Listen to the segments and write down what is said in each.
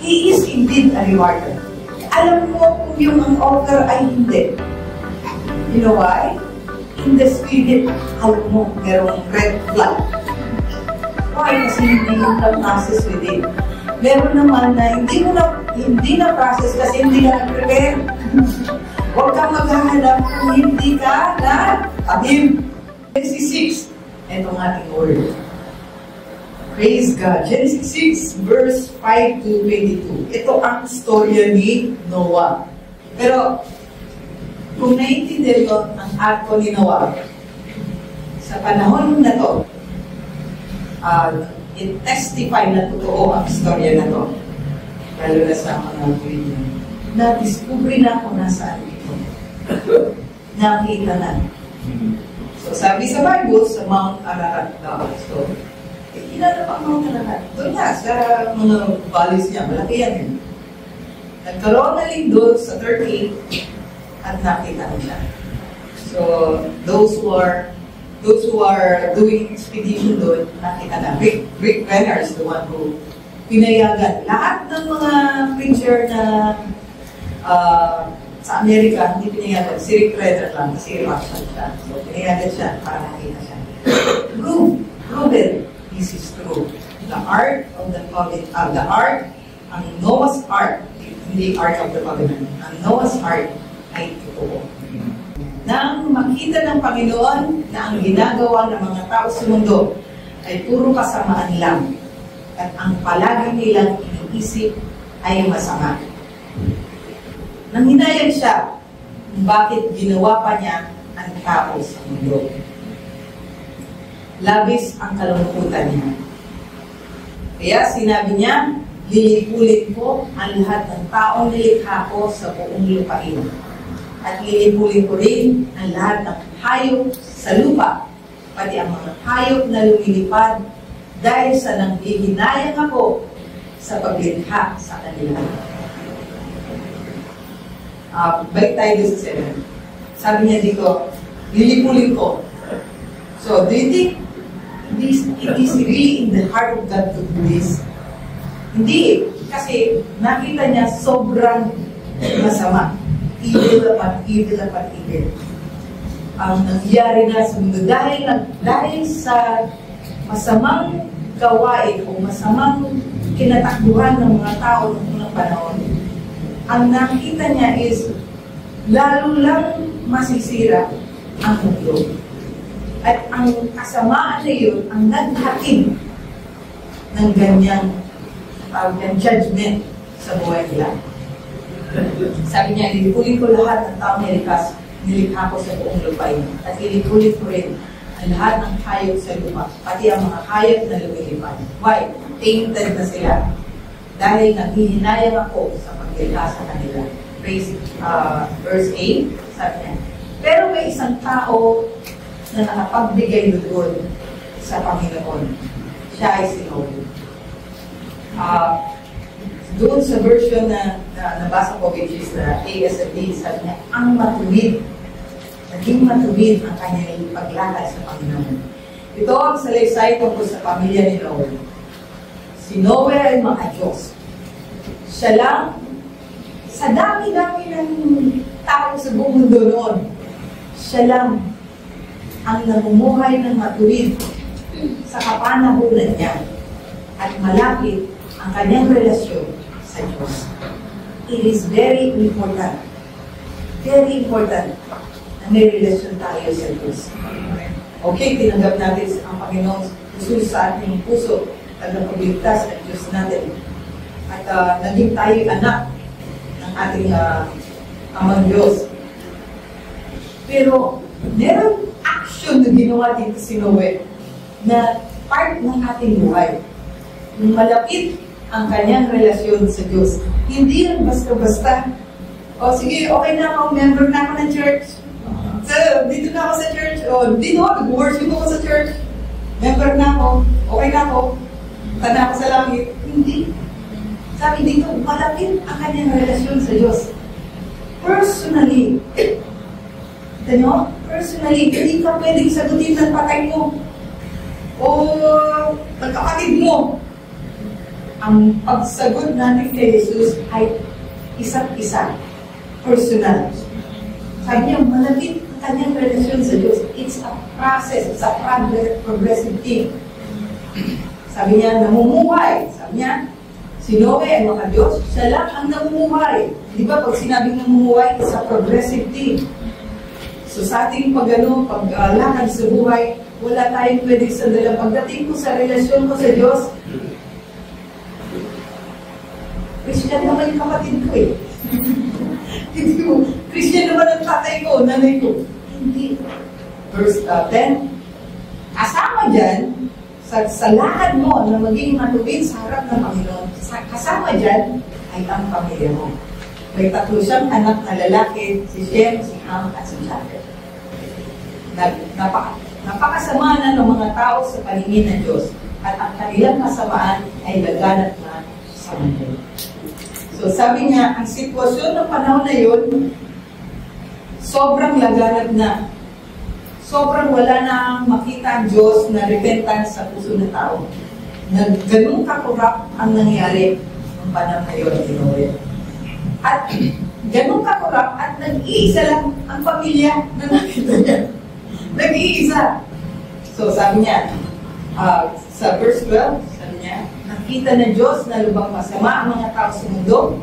He is indeed a rewarder. Alam mo kung yung ang author ay hindi. You know why? In the spirit, alam mo, merong red flag. Why? Kasi hindi yung na-process with it. Meron naman na hindi na-process kasi hindi ka na-prepare. Huwag kang maghahanap kung hindi ka na-abim. Genesis 6, ito ang ating word. Praise God. Genesis 6, verse 5 to 22. Ito ang storya ni Noah. Pero, kung naiintindihan ko ang arko ni Noah, sa panahon na to, i-testify na totoo ang storya na to. Lalo na sa mga video. Na-discover na kung nasaan ito. Nakita na. So, sabi sa Bible, sa Mount Ararat daw. So, ilan na pang Mount Ararat? Doon na, sa mga valleys niya. Malaki yan yun. Nagkaroon na rin doon sa Turkey at nakita niya. So, those who are doing expedition doon, nakita na. Rick Renner is the one who pinayagan. Lahat ng mga preacher na sa Amerika, hindi pinayagan. Si Rick Renner lang, kasi Russian siya. So, pinayagan siya para nakita siya. Proven, this is true. The Ark of the Covenant, the Ark, ang Noah's Ark, hindi Ark of the Covenant, ang Noah's Ark ay totoo. Nang makita ng Panginoon na ang ginagawa ng mga tao sa mundo ay puro kasamaan lang at ang palagi nilang iniisip ay masama. Nang hinayag siya kung bakit ginawa pa niya ang tao sa mundo. Labis ang kalungkutan niya. Kaya sinabi niya, lilipulin ko ang lahat ng taong nilikha ko sa buong lupain. At lilipulin ko rin ang lahat ng hayop sa lupa, pati ang mga hayop na lumilipad dahil sa nanghihinayang ako sa paglikha sa kanila. Balik tayo sa 7. Sabi niya dito, lilipulin ko. So, do you think it is really in the heart of God to do this? Hindi. Kasi nakita niya sobrang masama. Evil upon evil upon evil. Ang nangyari na sa mundo dahil sa masamang gawain o masamang kinatakbuhan ng mga tao ng unang panahon, ang nakita niya is lalo lang masisira ang mundo. At ang kasamaan na yun ang naghatid ng ganyang judgment sa buhay nila. Sabi niya, lilipulin ko lahat ng taong nilikha ko sa buong lupain. At lilipulin ko rin ang lahat ng hayop sa lupa, pati ang mga hayop na lumilipad. Why? Tainted na sila. Dahil nanghihinayang ako sa paglikha sa kanila. Verse 8, sabi niya, pero may isang tao na nakapagbigay doon sa Panginoon. Siya ay si Noah. Doon sa version na nabasa ko, which is na ASFD, sabi niya, ang matuwid. Naging matuwid ang kanyang paglakad sa Panginoon. Ito ang salaysay tungkol sa pamilya ni Noah. Si Noah ay mga Diyos. Siya lang, sa dami-dami ng tao sa buong mundo noon, siya lang ang namumuhay ng matuwid sa kapanahunan niya at malapit ang kanyang relasyon sa Diyos. It is very important na may relasyon tayo sa Diyos. Okay, tinanggap natin ang Panginoon Jesus sa ating puso at napagligtas ng Diyos natin. At naging tayo anak ng ating Amang Diyos. Pero, meron action na ginawa dito si Noe na part ng ating buhay. Malapit ang kanyang relasyon sa Diyos. Hindi yan basta-basta. O sige, okay na ako, member na ako ng church. So, dito na ako sa church. O, dito ako, nag-worship ako sa church. Member na ako, okay na ako. Tanda ako sa langit. Hindi. Sabi dito, malapit ang kanyang relasyon sa Diyos. Personally, personally, hindi ka pwedeng sagutin ng patay mo o ng kapatid mo. ang pagsagot natin kay Jesus ay isa't isa, personal. Sabi niya, malapit ang kanyang relasyon sa Diyos. It's a process, it's a progressive thing. Sabi niya, namumuhay. Sabi niya, si Noe ay maka-Diyos, siya lang ang namumuhay. Di ba, pag sinabing namumuhay, it's a progressive thing. So sa ating paglakad sa buhay, wala tayong pwedeng sandalang. Pagdating ko sa relasyon ko sa Diyos, Christian naman yung kapatid ko eh. Hindi mo, Christian naman ang tatay ko, nanay ko. Hindi. Verse 10, kasama dyan, sa lakad mo na maging matuwid sa harap ng Panginoon, kasama dyan ay ang pamilya mo. May 3 siyang anak na lalaki, si Shem, si Ham, at si Japheth. Napakasama na ng mga tao sa paningin ng Diyos, at ang kanilang kasamaan ay laganap na sa mundo. So sabi niya, ang sitwasyon ng panahon na yun, sobrang laganap na. Sobrang wala na makita ang Diyos na repentance sa puso ng tao. Na ganun kakurap ang nangyari ng panahon na yun. At ganun kakurap at nag-iisa lang ang pamilya na nakita niya. Nag-iisa. So sabi niya, sa verse 12, sabi niya, nakita ng Diyos na lubang masama ang mga tao sa mundo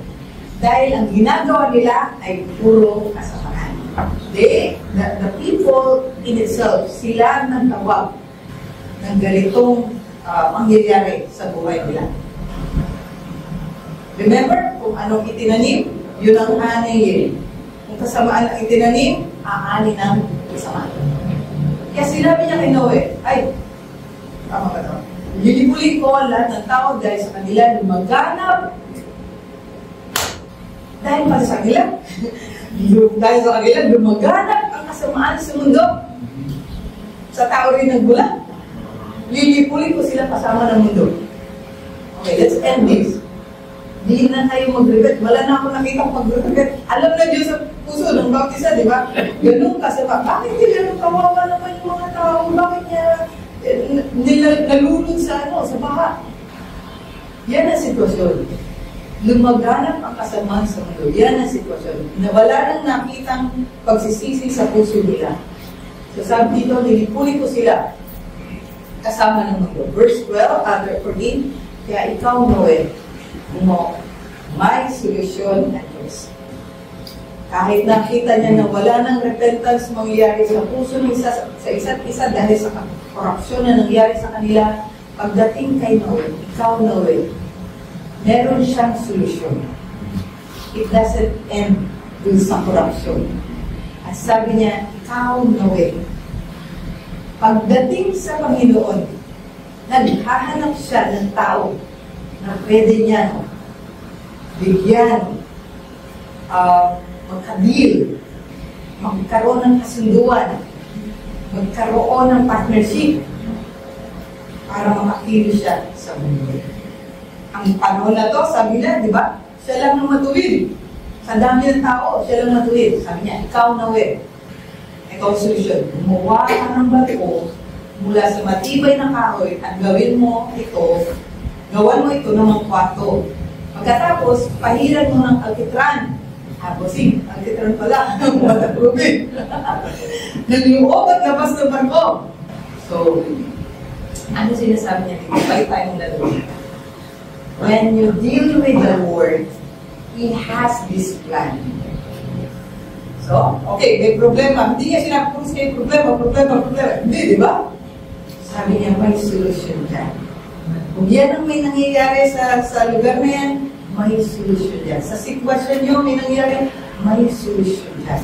dahil ang ginagawa nila ay puro kasamaan. The people in itself, sila nang tawag ng ganitong mangyayari sa buhay nila. Remember, kung anong itinanim, yun ang anihin. Kung kasamaan ang itinanim, aanin ang kasamaan. Kaya sinabi niya kay Noe, ay, tama ka daw. Lilipulin ko ang lahat ng tao dahil sa kanila lumaganap. Dahil pa sa kanila, dahil sa kanila lumaganap ang kasamaan sa mundo. Sa tao rin nagbulat. Lilipulin ko sila kasama ng mundo. Okay, let's end this. Hindi na tayo mag-regret. Wala na ako nakita mag-regret. Alam na Diyos sa puso ng bawat isa, di ba? Ganun kasama. Bakit nila kawawa naman yung mga tao? Bakit niya nalulod sa baha? Yan ang sitwasyon. Lumaganap ang kasamaan sa mundo. Yan ang sitwasyon. Nawala nang nakitang pagsisisi sa puso nila. So sabi dito, nilipuli ko sila kasama ng mundo. Verse 12, 14, kaya ikaw, Noe, may solusyon na Diyos. Kahit nakita niya na wala nang repentance mangyayari sa puso ng sa isa't isa dahil sa korupsyon na nangyari sa kanila, pagdating kay Noe, ikaw, Noe, meron siyang solusyon. It doesn't end dun sa korupsyon. At sabi niya, ikaw, Noe, pagdating sa Panginoon, naghahanap siya ng tao na pwede niya bigyan, magka-deal, magkaroon ng kasunduan, magkaroon ng partnership para makakilo siya sa mundo. Ang panahon na to, sabi niya, di ba? Siya lang ang matuwid. Sa dami ng tao, siya lang matuwid. Sabi niya, ikaw, Noe, ikaw ang solusyon. Gumawa ka ng bato mula sa matibay na kahoy at gawin mo ito, gawan mo ito ng mga kwarto. Pagkatapos, pahiran mo ng alkitran. Bossing, alkitran pala, waterproofing. Nag-loob at labas ng barko. So, ano sinasabi niya? Ipay tayong dalawa. When you deal with the Lord, He has this plan. So, okay, may problema. Hindi niya sinapulis kayo problema. Hindi, di ba? Sabi niya, may solusyon dyan. Kung yan ang may nangyayari sa lugar na yan, may solusyon dyan. Sa sitwasyon niyo, may nangyayari, may solusyon dyan.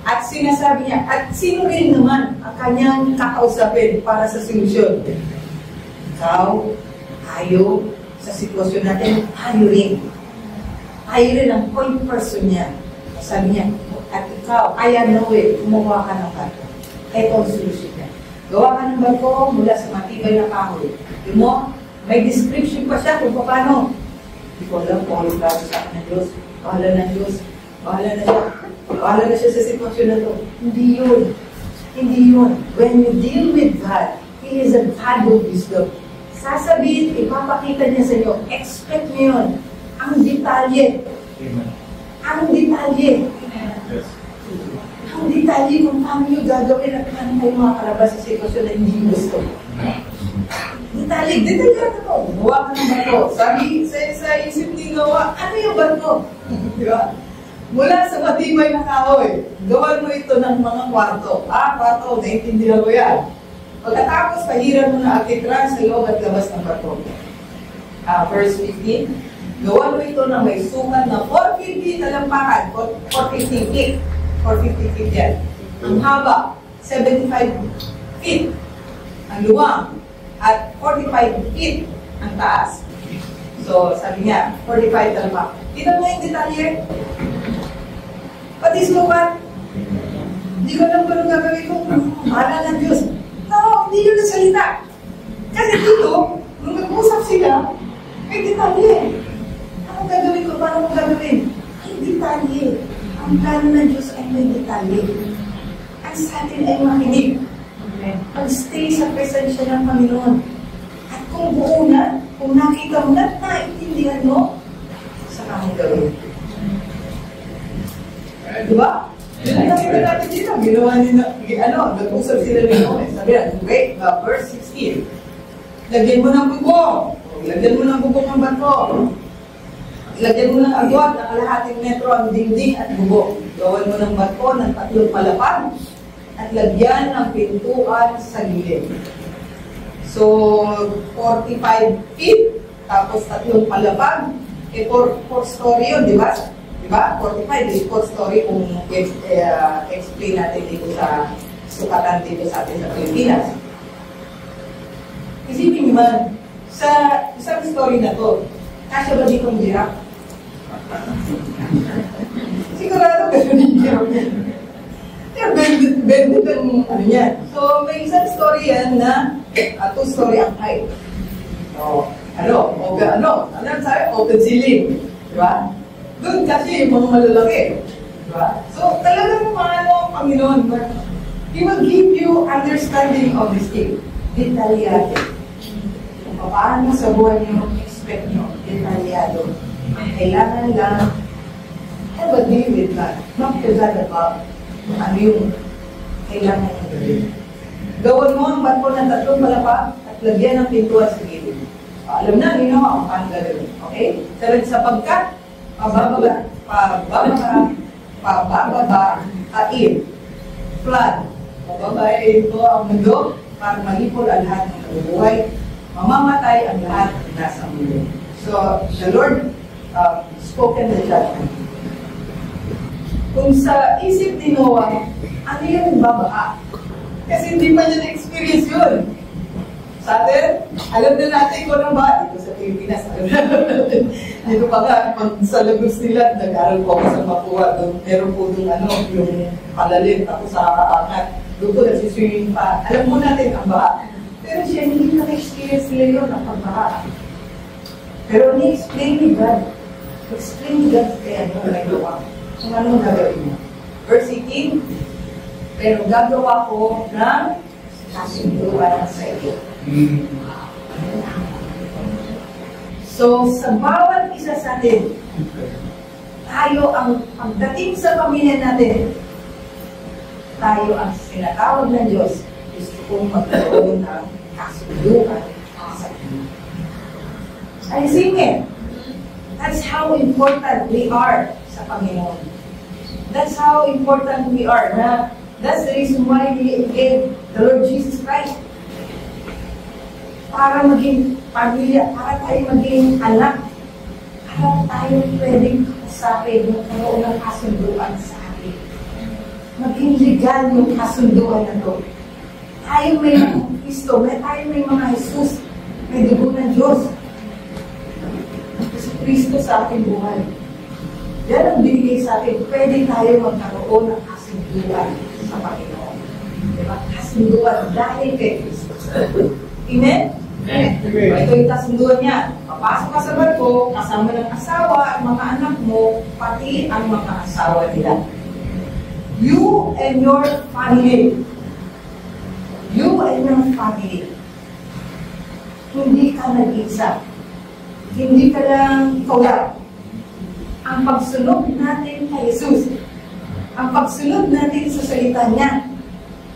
At sinasabi niya, at sino rin naman ang kanyang kakausapin para sa solusyon? Ikaw, tayo, sa sitwasyon natin, tayo rin. Tayo rin ang point person niya. Sabi niya, at ikaw, Noe, gumawa ka ng barko. Ito ang solusyon niya. Gawa ka ng barko mula sa matibay na kahoy. Yung mo, may description pa siya kung paano. Hindi ko alam kung ano klase sa akin ng Diyos. Bahala ng Diyos. Bahala na siya. Bahala na siya sa sitwasyon na ito. Hindi yun. Hindi yun. When you deal with God, He is a God of wisdom. sasabihin, ipapakita niya sa inyo, expect niyo yun. Ang detalye. Ang detalye. Ang detalye kung paano nyo gagawin at paano kayo makakalabas sa sitwasyon na hindi gusto. Detalye mo. Gawa ka ng bato. Sabi sa isip ni Noah, ano yung bato? Di ba? Mula sa matibay na kahoy, gawan mo ito ng mga kwarto. Kwarto, naintindihan ko yan. Pagkatapos, pahiran mo na akitran sa loob at labas ng bato. Verse 15, gawan mo ito na may sukat na 450 talampakan, 450 feet. 450 feet yan. Ang haba, 75 feet. Ang luwang, at 45 feet ang taas. So, sabi niya, 45 talampakan. Tignan mo yung detalye. Pati sukat. Hindi ko lang paano gagawin kung mahal ng Diyos. No, hindi yun ang salita. Kasi dito, nung nag-usap sila, may detalye. Ano gagawin ko? Paano mo gagawin? May detalye. Ang plano ng Diyos ay may detalye. Ang sa atin ay makinig. Mag-stay sa presensya ng Panginoon. At kung buo na, kung nakita mo na, naintindihan mo, saka mo gawin. Diba? Nakita natin dito, ginawa nila, nag-usap sila ni Noe. Sabi na, okay, verse 16. Lagyan mo ng bubong. Lagyan mo ng bubong ang bato. Lagyan mo ng agwat, ng kalahating metro ang dingding at bubong. Gawan mo ng bato ng 3 palapag at lagyan ng pintuan sa gilid. So, 45 feet, tapos 3 palapag, 4 story yun, di ba? Diba? 45 is 4 story kung explain natin dito sa sukatan dito sa atin sa Pilipinas. Isipin nyo man, sa isang story na to, kasya ba dito ang giraffe? Sigurado ka yung giraffe. Bendit ang ano yan. So, may isang story yan na 2 story ang height. So, ano sabi? Open ceiling. Diba? Doon kasi yung mga malalaki. Diba? So, talagang paano ang Panginoon, He will give you understanding of this thing. Detalyado. Kung paano sa buhay niyo, expect niyo, detalyado. Kailangan lang, have a deal with that. Not to that about ano yung kailangan niyo gawin. Gawin mo ang bato ng 3 palapag at lagyan ng pintuan sa gilid. Alam na, hindi naman ang paano gawin. Okay? Sapagkat, pababa-tain, flood. Pababain ito ang mundo para malipol ang lahat ng nabubuhay, mamamatay ang lahat ng nasa mundo. So, the Lord spoken the judgment. Kung sa isip ni Noah, ano yung babaha? Kasi hindi pa niya na-experience yun. Sa atin, alam na natin kung ano ba, dito sa Pilipinas, alam na natin. Dito pa nga, sa Lagos nila, nag-aaral ko ako sa Mapua, meron po doon yung palalim, tapos sa aangat, doon po nagsiswimming pa. Alam mo natin ang baha. Pero siya, hindi na-experience nila yun, ang pagbaha. Pero ni-explain ni God. Explain ni God kaya ano may gawa. Kung anong gagawin mo. Verse 18, pero gagawa ko ng kasunduan sa iyo. So, sa bawat isa sa atin, tayo ang pagdating sa pamilya natin, tayo ang sinatawag ng Diyos, gusto kong magkaroon ng kasunduan sa iyo. Ay, sige, that's how important we are sa Panginoon. That's how important we are. That's the reason why He gave the Lord Jesus Christ. Para maging pamilya, para tayo maging anak, para tayo pwedeng kausapin, magkaroon ng kasunduan sa atin. Maging legal yung kasunduan na to. Tayo may Kristo, tayo may mga Jesus, may dugo ng Diyos. Kasi Kristo sa ating buhay. Yan ang binigay sa atin, pwede tayo magkaroon ng kasunduan sa Panginoon. Diba? Kasunduan dahil kay Kristo. Amen? Ito yung kasunduan niya. Papasok ka sa barko, kasama ng asawa at mga anak mo, pati ang mga asawa nila. You and your family. You and your family. hindi ka nag-isa. Hindi ka lang ikaw lang. Ang pagsunod natin kay Jesus, ang pagsunod natin sa salita niya,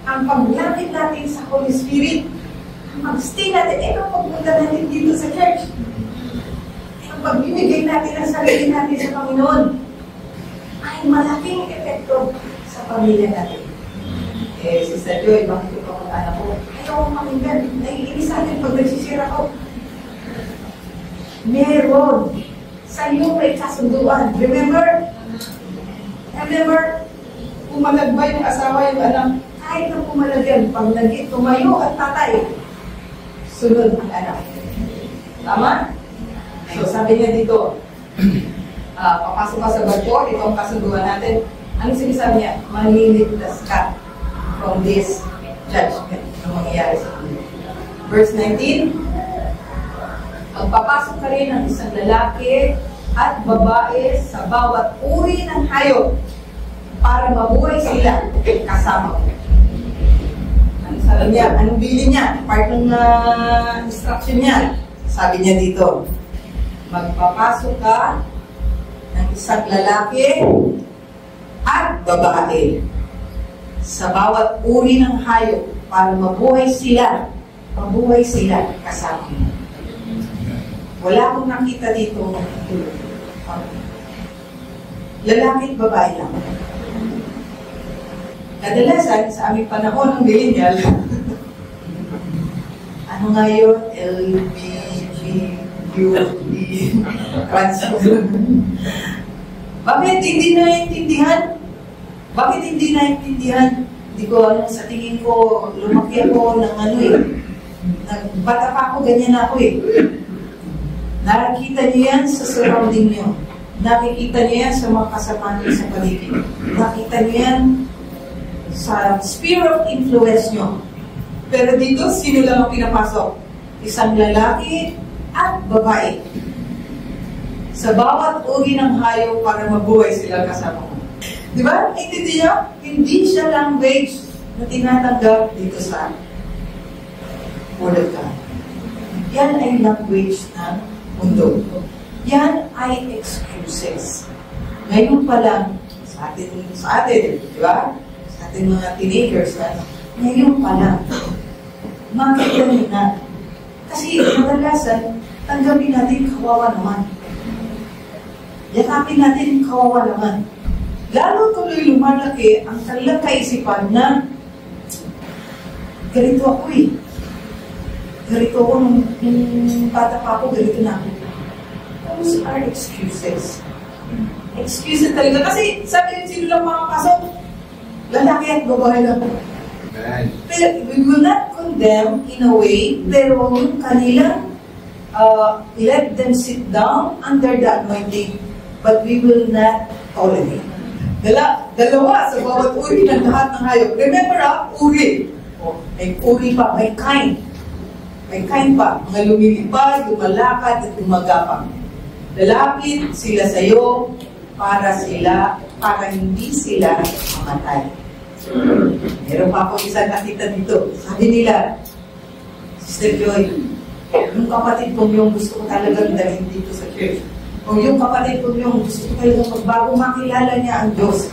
ang paglapit natin sa Holy Spirit, ang mag-stay natin, ang pagpunta natin dito sa church, ang pagbibigay natin ang sarili natin sa Panginoon, ay malaking epekto sa pamilya natin. Sister Joy, bakit ito ang anak ko? Ayaw akong pakinggan. Naiinis natin pag nagsisira ko. Meron. Sa iyo may kasunduan. Remember, pumalag ba yung asawa, yung anak? Kahit na pumalag yan, pag naging tumayo at tatay, sunod ang anak. Tama? So sabi niya dito, papasok ka sa barko, ito ang kasunduan natin. Ano sinasabi niya? Maliligtas ka from this judgment na mangyayari sa mundo. Verse 19, magpapasok ka rin ng isang lalaki at babae sa bawat uri ng hayop para mabuhay sila kasama ko. Ano sabi niya? Anong bilin niya? Part ng instruction niya. Sabi niya dito, magpapasok ka ng isang lalaki at babae sa bawat uri ng hayop para mabuhay sila kasama mo. Wala akong nakita dito lalaki at babae lang. Kadalasan sa aming panahon ng millennial, ano nga yun? LGBTQ Bakit hindi naintindihan? Hindi ko alam, sa tingin ko, lumaki ako ng bata pa ako, ganyan ako Nakikita niyo yan sa surrounding niyo. Nakikita niyo yan sa mga kasama niyo sa paligid. Nakita niyo yan sa sphere of influence niyo. Pero dito, sino lang ang pinapasok? Isang lalaki at babae. Sa bawat uri ng hayop para mabuhay sila kasama mo. Di ba? Intindi niyo? Hindi siya language na tinatanggap dito sa Word of God. Yan ay language ng mundo. Yan ay excuses. Ngayon pa lang, sa atin, di ba? Sa ating mga teenagers ngayon pa lang, makikita nyo na. Kasi kadalasan, tanggapin natin kawawa naman. Yakapin natin kawawa naman. Lalo tuloy lumalaki ang kanilang kaisipan na ganito ako Ganito ako nung bata pa ako, ganito na ako. Those are excuses. Excuses talaga. Kasi sabi yun, sino lang makapasok? Lalaki at babae lang. Pero we will not condemn in a way, pero yung kanilang let them sit down under the anointing, but we will not tolerate. Dalawa sa bawat uri ng lahat ng hayop. Remember uri. May uri pa, may kind. May kind pa. Mga lumilipad, lumalakad, at lumagapang. Lalapit sila sa iyo para hindi sila mamatay. Meron pa ako isang nakita dito. Sabi nila, Sister Joy, yung kapatid kong yung gusto ko talagang dalhin dito sa church. O yung kapatid kong yung gusto ko talagang magbago makilala niya ang Diyos.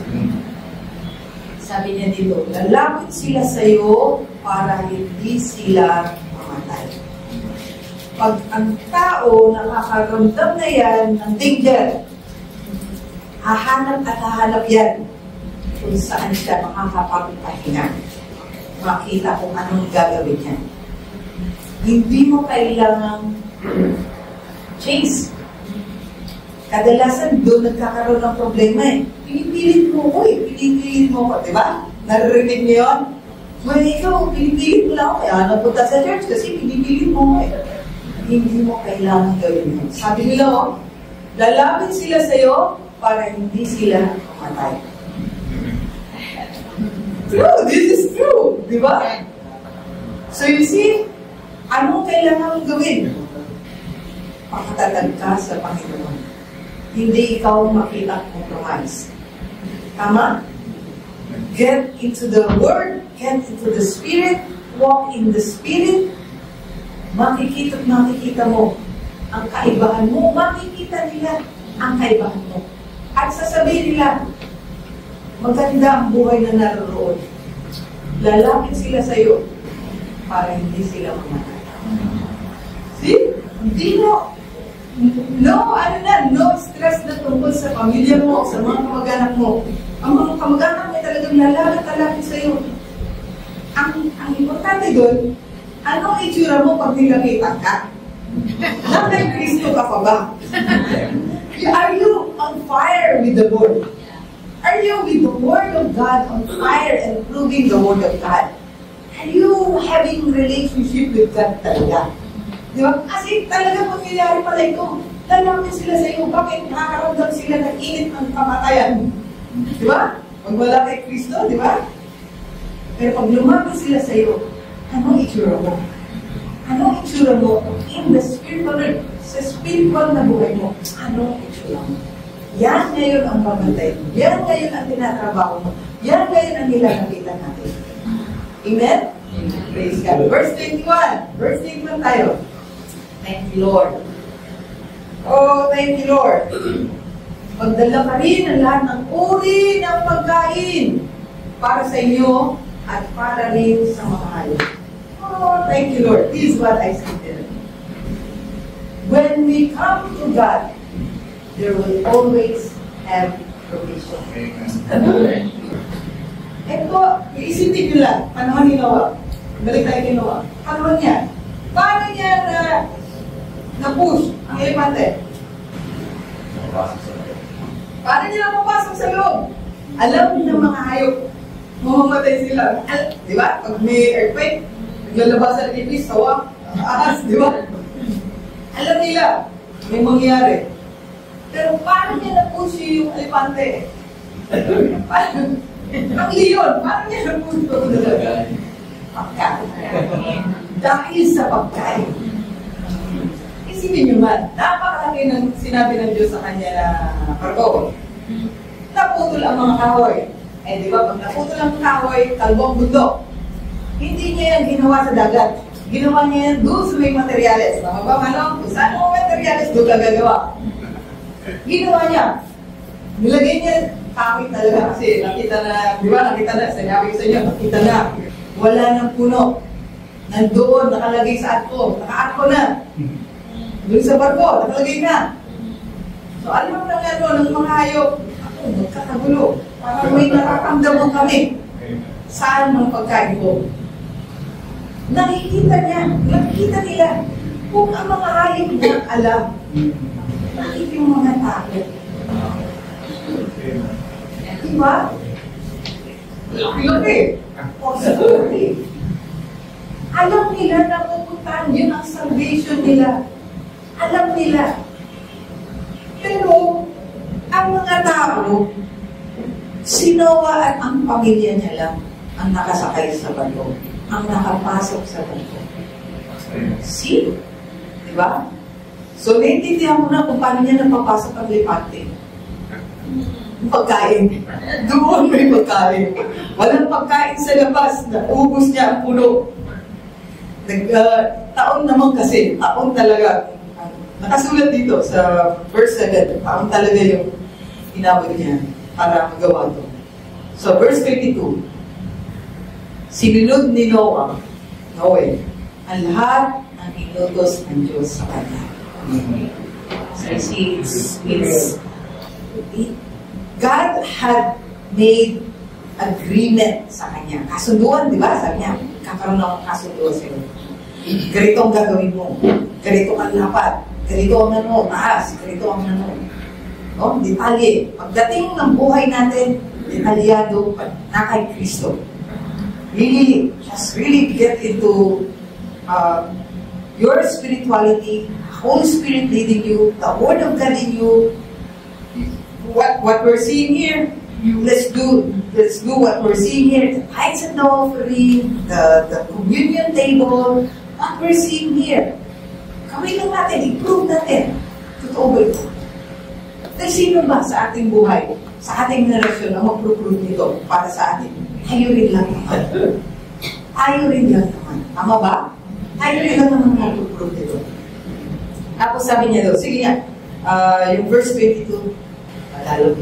Sabi niya dito, lalapit sila sa iyo para hindi sila mamatay. Pag ang tao nakakaramdam na yan ng danger, hahanap yan kung saan siya makakapagpahinga. Makita kung anong gagawin niya. Hindi mo kailangang chase. Kadalasan doon nagkakaroon ng problema Pinipilit mo ko Pinipilit mo ko, di ba? Naririnig niyo yun? Well, ikaw, pinipilit mo lang ako. Kaya napunta sa church kasi pinipilit mo ko Hindi mo kailangan gawin yun. Sabi nila, lalapit sila sa iyo para hindi sila mamatay. True, this is true. Di ba? So you see, anong kailangan mong gawin? Pakatatag ka sa Panginoon. Hindi ikaw makita compromise. Tama? Get into the Word, get into the Spirit, walk in the Spirit, makikita mo ang kaibahan mo, makikita nila ang kaibahan mo. At sasabihin nila, maganda ang buhay na naroon. Lalapit sila sa iyo para hindi sila mamatay. See? Hindi mo. No stress na tungkol sa pamilya mo, sa mga kamag-anak mo. Ang mga kamag-anak mo talagang lalapit sa iyo. Ang importante doon, anong itsura mo pag nilapitan ka? Na kay Kristo ka pa ba? Are you on fire with the Lord? Are you with the Word of God on fire and proving the Word of God? Are you having relationship with God talaga? Di ba? Kasi talaga mangyayari pala ito. Lalapit sila sa iyo. Bakit nakakaramdam sila ng init ng kamatayan? Di ba? Pag wala kay Kristo, di ba? Pero pag lumapit sila sa iyo, anong itsura mo? Anong itsura mo in the spiritual, sa spiritual na buhay mo? Anong itsura mo? Yan ngayon ang babantay mo. Yan ngayon ang tinatrabaho mo. Yan ngayon ang nilalakita natin. Amen? Praise God. Verse 21. Verse 21 tayo. Thank you, Lord. Oh, thank you, Lord. Magdala ka rin ang lahat ng uri ng pagkain para sa inyo at para rin sa mga hayop. Oh, thank you, Lord. This is what I said. When we come to God, there will always have provision. Amen. Ito, iisipin nyo lang, panahon ni Noah. Balik tayo kay Noah. Panahon niya. Paano niya na-push ang elepante? Paano niya napapasok sa loob? Alam niyo ng mga hayop, mamamatay sila. Di ba? Pag may earthquake, naglalabasan ng ipis, sawa, ahas, di ba? Alam nila, may mangyayari. Pero paano niya na-push yung elepante? Paano? Ang leon, paano niya na-push ito? Pagkain. Dahil sa pagkain. Isipin nyo man, napakalaki ng sinabi ng Diyos sa kanya na kargo. Naputol ang mga kahoy. Eh di ba, pag naputol ang kahoy, kalbong bundok. Hindi niya yan ginawa sa dagat. Ginawa niya yan doon sa may materyales. Tama ba, Manong? Kung saan mga materyales, doon ka gagawa. Ginawa niya. Nilagay niya kawit talaga kasi nakita na, di ba, nakita na, sinabi ko sa inyo, nakita na. Wala ng puno. Nandoon, nakalagay sa atko. Naka-atko na. Doon sa barko, nakalagay na. So, alam mo na ng mga hayop, ako, magkakagulo. Parang may nararamdaman kami. Saan ang pagkain ko? Nakikita nila kung ang mga hayop na alam. Bakit yung mga tao? Diba? Laki. Possibility. Alam nila na pupuntahan yun ang salvation nila. Alam nila. Pero, ang mga tao, si Noah at ang pamilya niya lang ang nakasakay sa barko, ang nakapasok sa barko. See? Diba? So, naiintindihan mo na kung paano niya napapasok ang lepante. Pagkain. Doon may pagkain. Walang pagkain sa labas. Naubos niya ang puno. Taon naman kasi. Taon talaga. Nakasulat dito sa verse 7. Taon talaga yung inabot niya para magawa ito. So, verse 22. Sinunod ni Noah, ang lahat ng inutos ng Diyos sa kanya. So, it's God had made agreement sa kanya. Kasunduan, di ba? Sabi niya, kakaroon ng kasunduan sa'yo. Ganito ang gagawin mo. Ganito ang lapat. Ganito ang taas. Ganito ang no? Detalye. Pagdating ng buhay natin, detalyado na kay Kristo. Really get into your spirituality, Holy Spirit leading you, the Word of God in you. What we're seeing here, let's do what we're seeing here, the tithes and the offering, the communion table, what we're seeing here. Gawin lang natin, i-prove natin. Totoo ba ito? Dahil sino ba sa ating buhay, sa ating generasyon na mag-prove nito para sa atin? Tayo rin lang naman. Tayo rin lang naman. Tama ba? Tayo lang naman matuprove dito. Tapos sabi niya daw, sige nga, yung verse 22, lalo,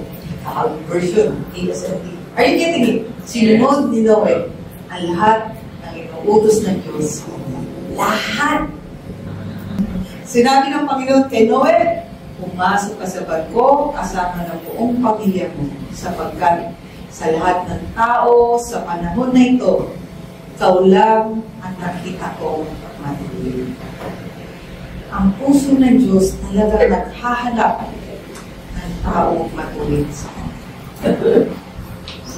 version, ESLT. Are you getting it? Sinunod ni Noe ang lahat ng inuutos ng Diyos. Lahat. Sinabi ng Panginoon kay Noe, pumasok ka sa barko kasama ng buong pamilya mo sapagkat sa lahat ng tao sa panahon na ito, ikaw lang ang nakita ko matuloy. Ang puso ng Diyos talaga naghahanap ng taong matuloy sa Kanya.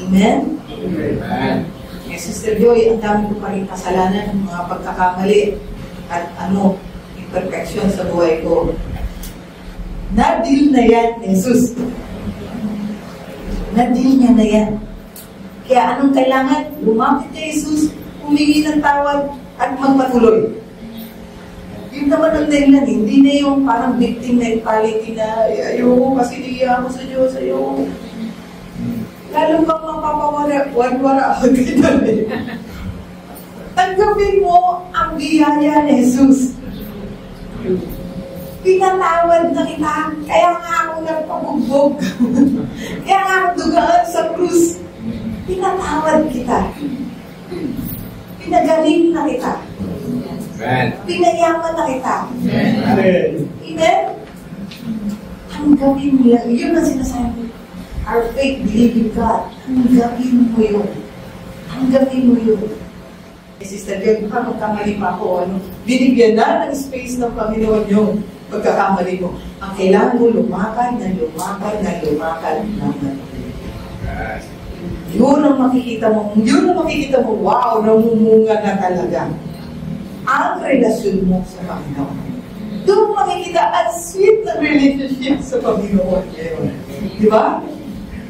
Amen? Amen. Eh, Sister Joy, ang dami ko pa rin kasalanan, mga pagkakamali, at imperfection sa buhay ko. Na-deal na yan, Jesus. Na-deal niya na yan. Kaya anong kailangan? Lumapit kay Jesus, humingi ng tawad, at magpatuloy. Yun naman ang dahilan, hindi na yung parang victim mentality na, ayoko kasi niya ako sa Diyos, ayoko. Lalo kang mapapawara-wara ako dito. Tanggapin mo ang biyaya ni Jesus. Pinatawad na kita, kaya nga ako nagpabugbog. Kaya nga ako dugaan sa krus. Pinatawad kita. Pinagaling na kita. Amen. Pinayaman na kita. Amen. Amen? Tanggapin mo yan. Yun ang sinasabi. Our faith, believing God. Tanggapin mo yun. Tanggapin mo yun. Sister Joy, baka magkamali pa ako. Binigyan na ng space ng Panginoon yung pagkakamali mo. Ang kailangan mo lumakad na lumakad na lumakad naman. Yun ang makikita mo, wow, namumunga na talaga ang relasyon mo sa Panginoon. Doon makikita ang sweet na relationship sa Panginoon. Di ba?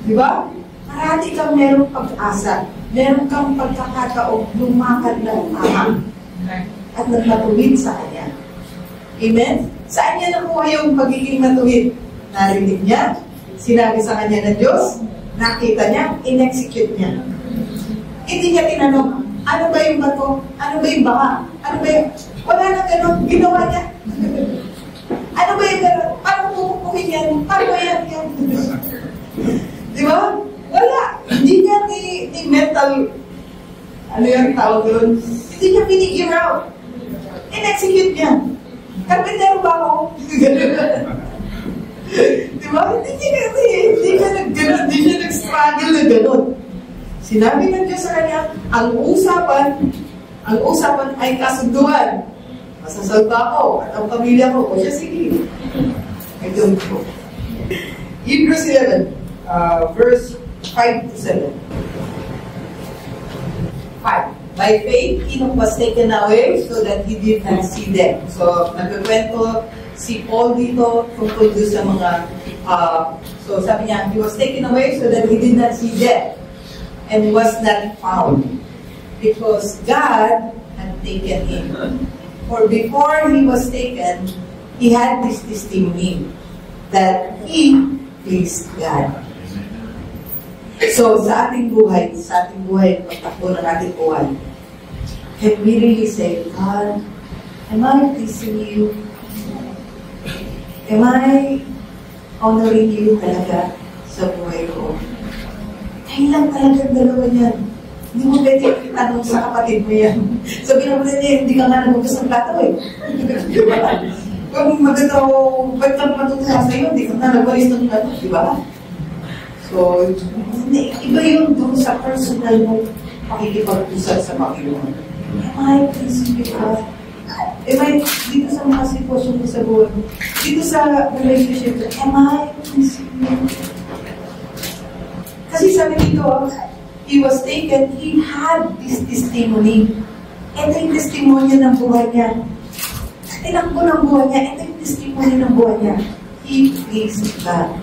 Di ba? Marati kang merong pag-asa. Meron kang pagkakataong lumakad ng tama at nagmatuwid sa Kanya. Amen? Saan niya nakuha yung pagiging matuwid? Narinig niya, sinabi sa Kanya ng Diyos, nakita niya, in-execute niya. Hindi niya tinanong, ano ba yung bato? Ano ba yung baka? Ano ba yung... Wala na gano'n, ginawa niya. Ano ba yung gano'n? Paano pupukuhin yan? Paano yan? Di ba? Wala. Hindi niya ni mental, ano yung tawag doon? Hindi niya pinigure out. In-execute niya. Karpentero ba ako? Di ba? Hindi siya nag-struggle na gano'n. Sinabi ng Diyos sa kanya, ang usapan ay kasunduan. Masasalta ko at ang pamilya ko. O siya, sige. I don't know. Hebrews 11, verse 5 to 7. 5. By faith, Enoch was taken away so that he did not see death. So, nagkikwento si Paul dito tungkol doon sa mga, so sabi niya, he was taken away so that he did not see death and was not found because God had taken him. For before he was taken, he had this testimony that he pleased God. So, sa ating buhay, pagtakbo ng ating buhay, can we really say, God, am I pleasing you? Am I honoring you talaga sa buhay ko? Kailan talagang dalawa yan? Hindi mo pwede itanong sa kapatid mo yan. Sabi naman niya, hindi ka nga nagugas ng plato eh. Di ba? Kung maganda o ba't kang matutuwa sa'yo, hindi ka nga nagwalis ng plato, di ba? So, iba yun doon sa personal mo pakikipag-usap sa Panginoon. Am I pleasing you, God? Am I, dito sa mga sitwasyon ko sa buhay, dito sa relationship, am I pleasing you? Kasi sabi dito, he was taken, he had this testimony. Ito yung testimony ng buhay niya. Tinakbo ng buhay niya, ito yung testimony ng buhay niya. He pleased God.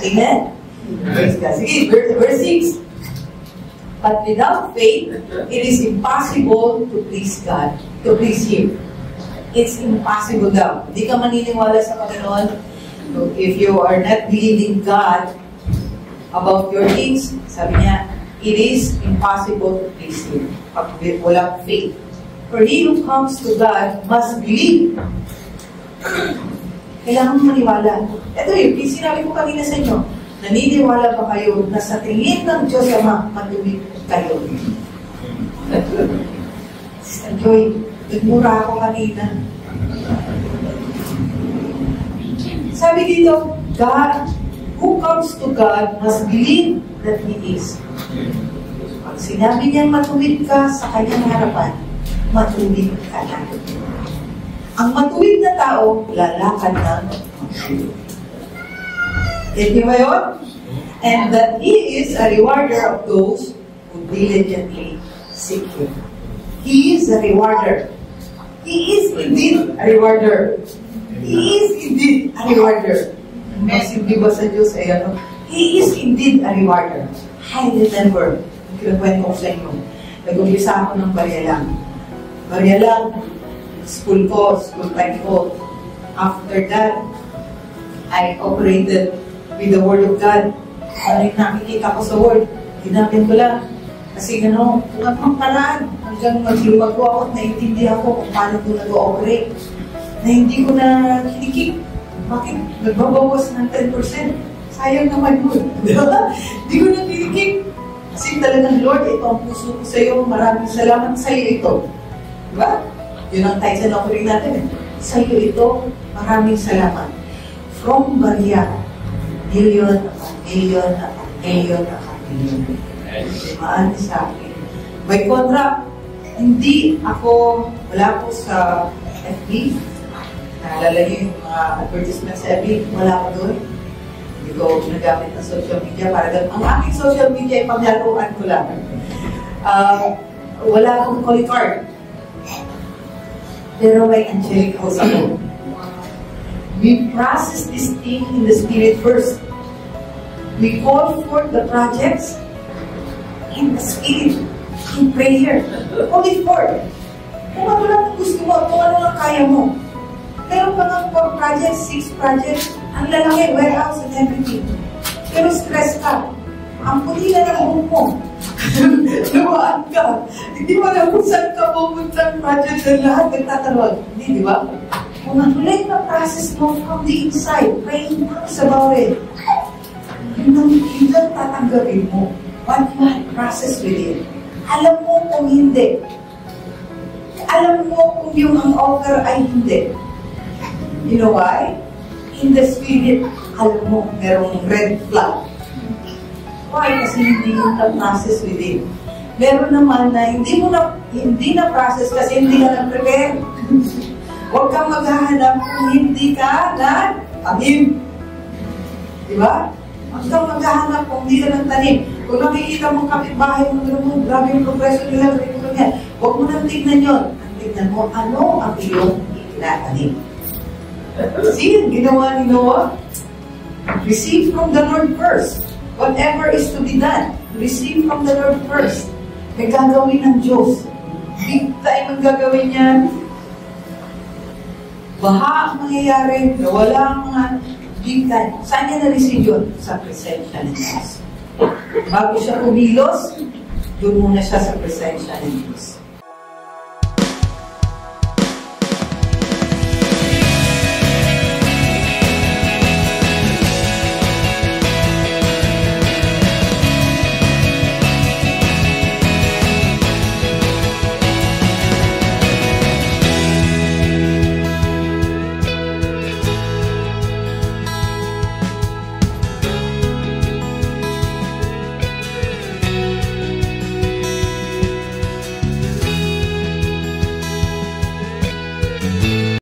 Amen? Praise God. Sige, verse 6. But without faith, it is impossible to please God, to please Him. It's impossible daw. Hindi ka maniniwala sa Panginoon. So if you are not believing God about your things, sabi niya, it is impossible to please Him. Pag walang faith. For he who comes to God must believe. Kailangan maniwala. Ito yung sinabi ko kanina sa inyo, naniniwala ba kayo na sa tingin ng Diyos Ama, matuwid kayo? Sister Joy, nagmura ako kanina. Sabi dito, God, who comes to God must believe that He is. Pag sinabi niyang matuwid ka sa kanyang harapan, matuwid ka na. Ang matuwid na tao, lalakad ng matuwid. Hindi ba yun? And that He is a rewarder of those who diligently seek Him. He is a rewarder. He is indeed a rewarder. He is indeed a rewarder. Mas hindi ba sa Diyos ay ano? He is indeed a rewarder. I remember, kinukwento ko sa inyo, nag-umpisa ako ng Baryalang. Baryalang, school time ko. After that, I operated with the Word of God. Ano yung nakikita ko sa Word, ginamit ko lang. Kasi kung ang paraan, hanggang maglumag ko ako at naintindihan ko kung paano ko nag-ooperate. Na hindi ko na kinikip. Bakit? Nagbabawas ng 10%. Sayang naman yun. Hindi ko na kinikip. Kasi talagang, Lord, ito ang puso ko sa iyo. Maraming salamat sa iyo ito. Diba? Yun ang title ng offering natin. Sa iyo ito, maraming salamat. From Maria, million upon million upon million upon million. Dimaan sa akin. By contract, wala po sa FB. Naalala niyo yung mga advertisement sa FB, wala ko doon. Hindi ko ginagamit ng social media para doon. Ang aking social media ay paglaruan ko lang. Wala akong calling card. Pero may angelic house ako. We process this thing in the Spirit first. We call forth the projects in the Spirit, in prayer. Only forth. Kung ano lang ang gusto mo, kung ano lang kaya mo. Meron pa ng 4 projects, 6 projects, ang lalaki, warehouse and everything. Pero stress ka. Ang puti na ng buhok mo. Lumaan ka. Hindi mo alam kung saan ka pupunta ang project na lahat nagtatalon. Hindi, di ba? Kung natuloy na process mo from the inside, praying works about it. Yun ang tatanggapin mo. What you have process with it. Alam mo kung hindi. Alam mo kung yung ang offer ay hindi. You know why? In the Spirit, alam mo, merong red flag. Why? Kasi hindi yung na-process with it. Meron naman na hindi na process kasi hindi ka nag-prepare. Huwag kang maghahanap kung hindi ka nag-tanim. Diba? Huwag kang maghahanap kung hindi ka nag-tanim. Kung nakikita mong kapitbahay mo, grabe yung progression nila, huwag mo nang tignan yun. Ang tignan mo, ano ang iyong itinatanim. See, ginawa ni Noah? Receive from the Lord first. Whatever is to be done, receive from the Lord first. May gagawin ng Diyos. Big time ang gagawin niya. Baha ang mangyayari, nawala ang mga big time. Saan niya na-receive yun? Sa presensya ng Diyos. Bago siya kumilos, doon muna siya sa presensya ng Diyos.